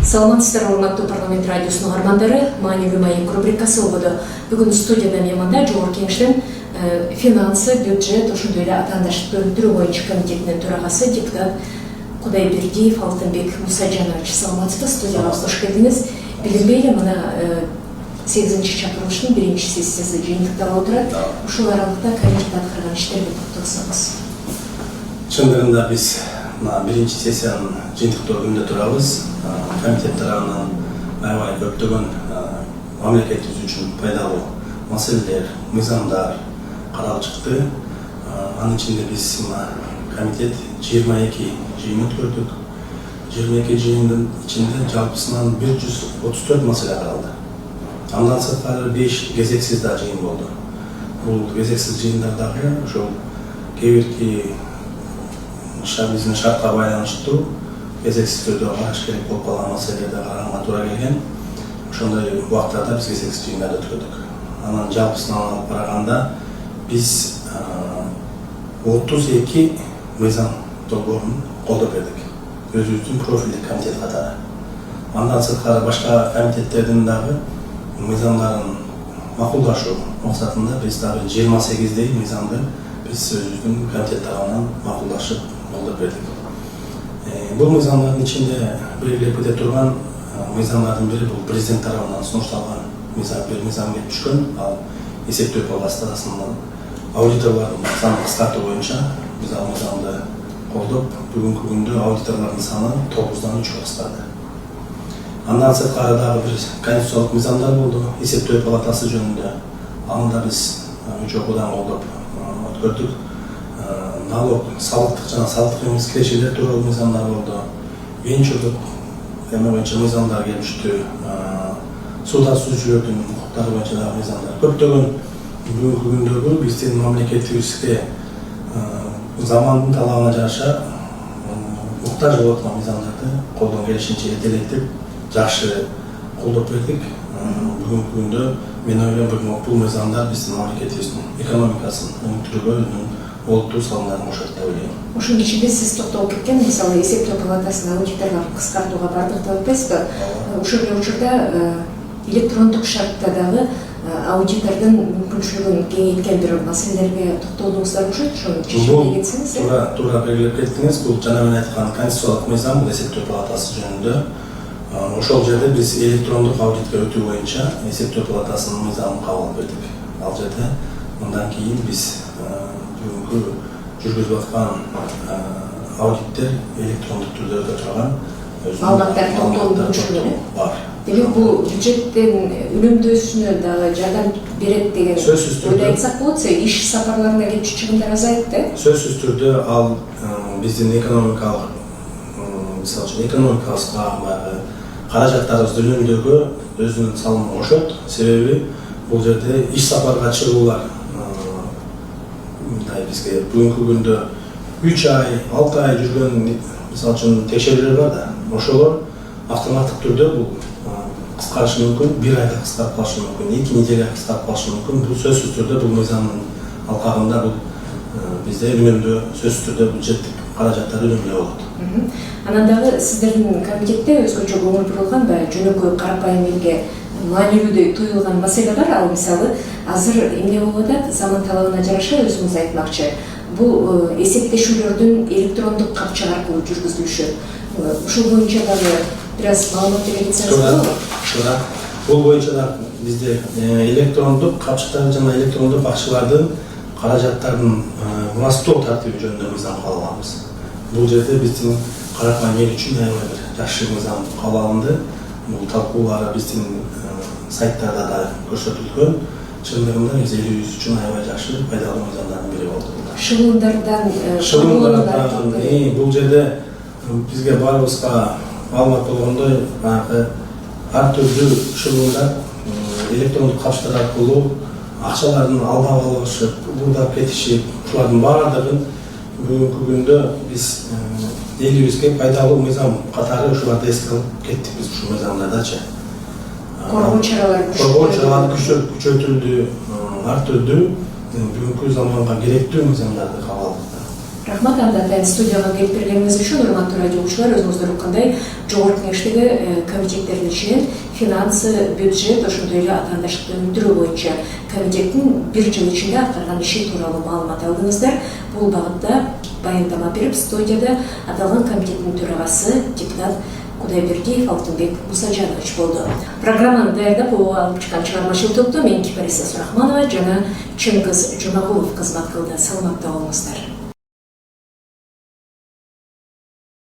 Саламатсыздар, урматтуу парламент радиосунун армандары, маанилүү маек рубрикасы болду. Бүгүн студияда мейманда Жогорку Кеңештин финансы, бюджет, ошондой эле атаандаштык бөлүмдөрү боюнча комитетинин төрагасы депутат Кудайбердиев Алтынбек Мусажанович. Саламатсызбы, студияга кош келдиңиз. Билинбей эле мына 8-чи чакырылыштын 1-чи сессиясы жыйынтыкталып отурат. Ушул аралыкта комитет аткарган иштерге токтолсоңуз. Чындыгында биз 1-чи сессиянын жыйынтыктоо күнүндө турабыз. Комитет тарабынан аябай көптөгөн мамлекетибиз үчүн пайдалуу маселелер, мыйзамдар каралып чыкты. Анын ичинде биз комитет 22 жыйын өткөрдүк. 22 жыйындын ичинде жалпысынан 134 маселе каралды. Андан сырткары 5 кезексиз да жыйын болду. Бул кезексиз жыйындардагы ошол кээ бирки биздин шартка байланыштуу кезексиз түрдө караш керек болуп калган маселелерди караганга туура келген. Ошондой убактарда биз кезексиз жыйындарды өткөрдүк. Анан жалпысынан алып караганда биз 32 мыйзам долбоорун колдоп бердик. Өзүбүздүн профилдик комитет катары. Андан сырткары башка комитеттердин дагы мыйзамдарын макулдашуу максатында биз дагы 28 мыйзамды биз өзүбүздүн комитет тарабынан макулдашып колдоп бердик. Бул мыйзамдардын ичинде белгилеп кете турган мыйзамдардын бири бул президент тарабынан сунушталган мыйзам келип түшкөн. Ал эсептөө палатасынын аудиторлордун санын кыскартуу боюнча биз ал мыйзамды колдоп, бүгүнкү күндө аудиторлордун саны 9-дан 3-кө кыскарды. Андан сырткары дагы бир конституциялык мыйзамдар болду, эсептөө палатасы жөнүндө. Аны да биз үч окуудан колдоп өткөрдүк. Налог, салыктык жана салыктык эмес кирешелер тууралуу мыйзамдар болду. Венчурдук эме боюнча мыйзамдар келип түштү. Сууда сүзүүчүлөрдүн укуктары боюнча дагы мыйзамдар. Көптөгөн бүгүнкү күндөгү биздин мамлекетибизге замандын талабына жараша муктаж болуп аткан мыйзамдарды колдон келишинче эртелектеп жакшы колдоп бердик. Бүгүнкү күндө мен ойлойм, бул мыйзамдар биздин мамлекетибиздин экономикасын өнүктүрүүгө өзүнүн олуттуу салымдарын кошот деп ойлойм. Ошонун ичинде сиз токтолуп кеткен, мисалы эсептөө палатасынын аудиторлорун кыскартууга бардык деп атпайсызбы? Ошол эле учурда электрондук шартта дагы аудитордун мүмкүнчүлүгүн кеңейткен бир маселелерге токтолдуңуздар окшойт. Ошону чечимге кетсеңиз. Туура белгилеп кеттиңиз. Бул жана мен айткан конституциялык мыйзам, бул эсептөө палатасы жөнүндө. Ошол жерде биз электрондук аудитке өтүү боюнча эсептөө палатасынын мыйзамын кабыл алып бердик. Ал жерде мындан кийин биз бүгүнкү жүргүзүп аткан аудиттер электрондук түрдө өтө турган маалыматтар топтолуп бар. Демек бул бюджеттин үнөмдөөсүнө дагы жардам берет деген ойду айтсак болот. Иш сапарларына кетчү чыгымдар азайып да? Сөзсүз түрдө ал биздин экономикалык мисалы үчүн экономикабызга каражаттарыбызды үнөмдөөгө өзүнүн салымын кошот. Себеби бул жерде иш сапарга чыгуулар бизге бүгүнкү күндө 3 ай, 6 ай жүргөн мисалы үчүн текшерүүлөр бар да. Ошолор автоматтык түрдө бул кыскарышы мүмкүн, 1 айда кыскарып калышы мүмкүн, 2 неделяга кыскарып калышы мүмкүн. Бул сөзсүз түрдө бул мыйзамдын алкагында бул бизде үнөмдөө сөзсүз түрдө бюджеттик каражаттар үнөмдөө болот. Анан дагы сиздердин комитетте өзгөчө көңүл бурулган жөнөкөй карапайым элге маанилүүдөй туюлган маселе бар. Ал мисалы азыр эмне болуп атат? Заман талабына жараша өзүңүз айтмакчы. Бул эсептешүүлөрдүн электрондук капча аркылуу жүргүзүлүшү. Ушул боюнча дагы бир аз маалымат бере кетсеңиз болобу? Туура. Бул боюнча да бизде электрондук капчыктар жана электрондук акчалардын каражаттардын мурастоо тартиби жөнүндө мыйзам кабыл алганбыз. Бул жерде биздин карапайым эл үчүн аябай бир жакшы мыйзам кабыл алынды. Бул талкуулары биздин сайттарда да көрсөтүлгөн. Чындыгында биз элибиз үчүн аябай жакшы пайдалуу мыйзамдардын бири болду. Шылымдардан бул жерде бизге баарыбызга маалымат болгондой, ар түрдүү шылымдар электрондук капчыктар аркылуу акчалардын алдап алышып, бурдап кетишип, ушулардын баардыгын бүгүнкү күндө биз элибизге пайдалуу мыйзам катары ушуларды эске алып кеттик биз ушул мыйзамдардачы. Коргоо чаралары күчөтүлдү, ар түрдүү бүгүнкү заманга керектүү мыйзамдарды кабыл алдык. Рахмат, анда студияға келіп бергеніңіз үшін, урматтуу радиолучулар, өзүңүздөр уккандай жогорку кеңештеги комитеттердин ичинен финансы, бюджет, ошондой эле атаандаштыкты өндүрүү боюнча комитеттин бир жыл ичинде аткарган иши тууралуу маалымат алдыңыздар. Бул багытта баяндама берип, студияда аталган комитеттин төрагасы депутат Кудайбердиев Алтынбек Мусажанович болду. Программаны даярдап алып чыккан чыгармачыл топто мен Кипариса Сурахманова жана Чыңгыз Жумагулов кызмат кылды. Саламатта болуңуздар.